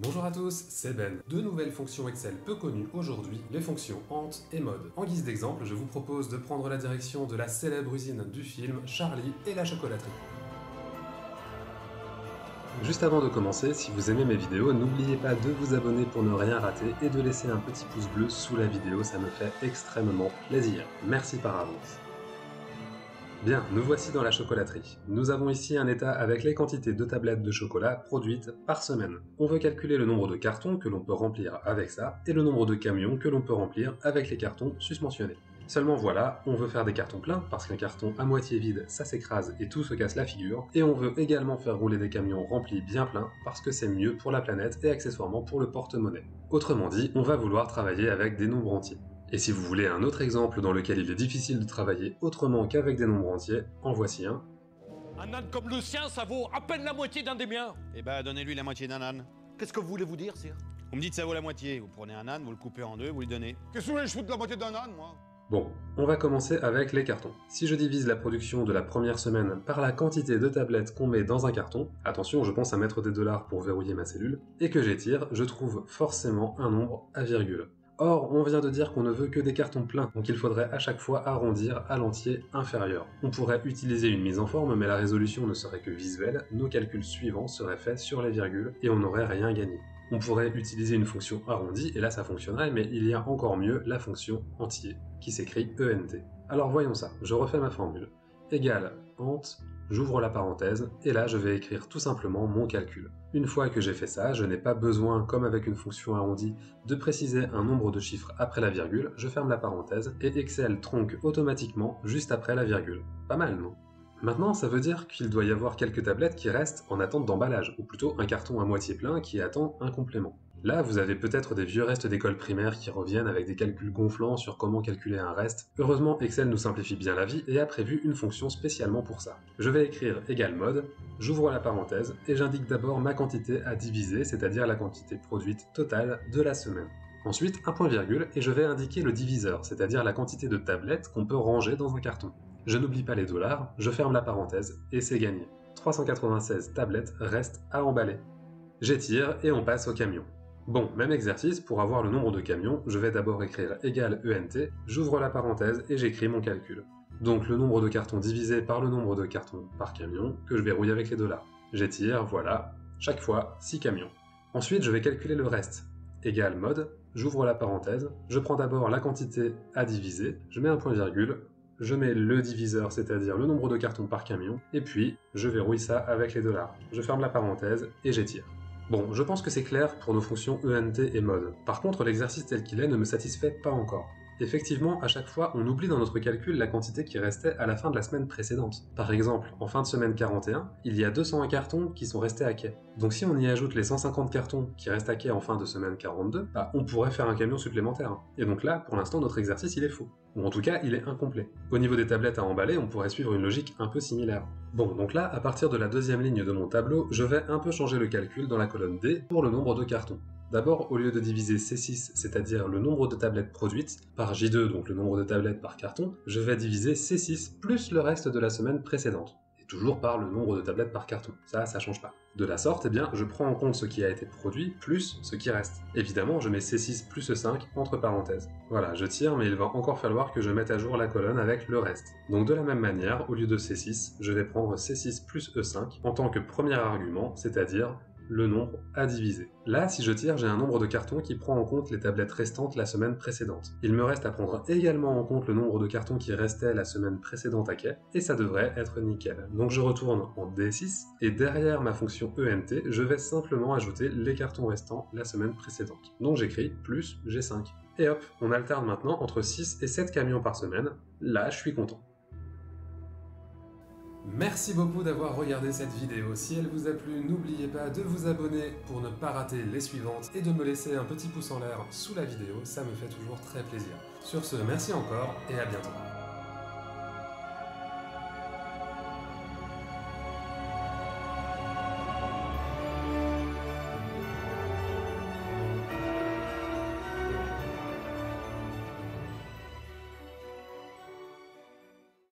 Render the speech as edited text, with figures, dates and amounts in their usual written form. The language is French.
Bonjour à tous, c'est Ben. Deux nouvelles fonctions Excel peu connues aujourd'hui, les fonctions ant et mode. En guise d'exemple, je vous propose de prendre la direction de la célèbre usine du film Charlie et la chocolaterie. Juste avant de commencer, si vous aimez mes vidéos, n'oubliez pas de vous abonner pour ne rien rater et de laisser un petit pouce bleu sous la vidéo, ça me fait extrêmement plaisir. Merci par avance. Bien, nous voici dans la chocolaterie. Nous avons ici un état avec les quantités de tablettes de chocolat produites par semaine. On veut calculer le nombre de cartons que l'on peut remplir avec ça, et le nombre de camions que l'on peut remplir avec les cartons susmentionnés. Seulement voilà, on veut faire des cartons pleins, parce qu'un carton à moitié vide, ça s'écrase et tout se casse la figure, et on veut également faire rouler des camions remplis bien pleins, parce que c'est mieux pour la planète et accessoirement pour le porte-monnaie. Autrement dit, on va vouloir travailler avec des nombres entiers. Et si vous voulez un autre exemple dans lequel il est difficile de travailler autrement qu'avec des nombres entiers, en voici un. Un âne comme le sien, ça vaut à peine la moitié d'un des miens. Eh ben, donnez-lui la moitié d'un âne. Qu'est-ce que vous voulez vous dire, sire? Vous me dites ça vaut la moitié. Vous prenez un âne, vous le coupez en deux, vous lui donnez. Qu'est-ce que vous voulez, je fous de la moitié d'un âne, moi? Bon, on va commencer avec les cartons. Si je divise la production de la première semaine par la quantité de tablettes qu'on met dans un carton, attention, je pense à mettre des dollars pour verrouiller ma cellule, et que j'étire, je trouve forcément un nombre à virgule. Or, on vient de dire qu'on ne veut que des cartons pleins, donc il faudrait à chaque fois arrondir à l'entier inférieur. On pourrait utiliser une mise en forme, mais la résolution ne serait que visuelle, nos calculs suivants seraient faits sur les virgules, et on n'aurait rien gagné. On pourrait utiliser une fonction arrondie, et là ça fonctionnerait, mais il y a encore mieux la fonction entier, qui s'écrit ENT. Alors voyons ça, je refais ma formule. Égale ant, j'ouvre la parenthèse, et là je vais écrire tout simplement mon calcul. Une fois que j'ai fait ça, je n'ai pas besoin, comme avec une fonction arrondie, de préciser un nombre de chiffres après la virgule, je ferme la parenthèse, et Excel tronque automatiquement juste après la virgule. Pas mal, non? Maintenant, ça veut dire qu'il doit y avoir quelques tablettes qui restent en attente d'emballage, ou plutôt un carton à moitié plein qui attend un complément. Là, vous avez peut-être des vieux restes d'école primaire qui reviennent avec des calculs gonflants sur comment calculer un reste. Heureusement, Excel nous simplifie bien la vie et a prévu une fonction spécialement pour ça. Je vais écrire égal mode, j'ouvre la parenthèse et j'indique d'abord ma quantité à diviser, c'est-à-dire la quantité produite totale de la semaine. Ensuite, un point virgule et je vais indiquer le diviseur, c'est-à-dire la quantité de tablettes qu'on peut ranger dans un carton. Je n'oublie pas les dollars, je ferme la parenthèse et c'est gagné. 396 tablettes restent à emballer. J'étire et on passe au camion. Bon, même exercice, pour avoir le nombre de camions, je vais d'abord écrire égal ENT, j'ouvre la parenthèse et j'écris mon calcul. Donc le nombre de cartons divisé par le nombre de cartons par camion, que je verrouille avec les dollars. J'étire, voilà, chaque fois 6 camions. Ensuite, je vais calculer le reste. Égal mode, j'ouvre la parenthèse, je prends d'abord la quantité à diviser, je mets un point virgule, je mets le diviseur, c'est-à-dire le nombre de cartons par camion, et puis je verrouille ça avec les dollars. Je ferme la parenthèse et j'étire. Bon, je pense que c'est clair pour nos fonctions ENT et mode. Par contre, l'exercice tel qu'il est ne me satisfait pas encore. Effectivement, à chaque fois, on oublie dans notre calcul la quantité qui restait à la fin de la semaine précédente. Par exemple, en fin de semaine 41, il y a 201 cartons qui sont restés à quai. Donc si on y ajoute les 150 cartons qui restent à quai en fin de semaine 42, on pourrait faire un camion supplémentaire. Et donc là, pour l'instant, notre exercice il est faux. Ou en tout cas, il est incomplet. Au niveau des tablettes à emballer, on pourrait suivre une logique un peu similaire. Bon, donc là, à partir de la deuxième ligne de mon tableau, je vais un peu changer le calcul dans la colonne D pour le nombre de cartons. D'abord, au lieu de diviser C6, c'est-à-dire le nombre de tablettes produites, par J2, donc le nombre de tablettes par carton, je vais diviser C6 plus le reste de la semaine précédente. Et toujours par le nombre de tablettes par carton. Ça change pas. De la sorte, eh bien, je prends en compte ce qui a été produit plus ce qui reste. Évidemment, je mets C6 plus E5 entre parenthèses. Voilà, je tire, mais il va encore falloir que je mette à jour la colonne avec le reste. Donc de la même manière, au lieu de C6, je vais prendre C6 plus E5 en tant que premier argument, c'est-à-dire le nombre à diviser. Là, si je tire, j'ai un nombre de cartons qui prend en compte les tablettes restantes la semaine précédente. Il me reste à prendre également en compte le nombre de cartons qui restaient la semaine précédente à quai, et ça devrait être nickel. Donc je retourne en D6, et derrière ma fonction ENT, je vais simplement ajouter les cartons restants la semaine précédente. Donc j'écris plus G5. Et hop, on alterne maintenant entre 6 et 7 camions par semaine. Là, je suis content. Merci beaucoup d'avoir regardé cette vidéo. Si elle vous a plu, n'oubliez pas de vous abonner pour ne pas rater les suivantes et de me laisser un petit pouce en l'air sous la vidéo, ça me fait toujours très plaisir. Sur ce, merci encore et à bientôt.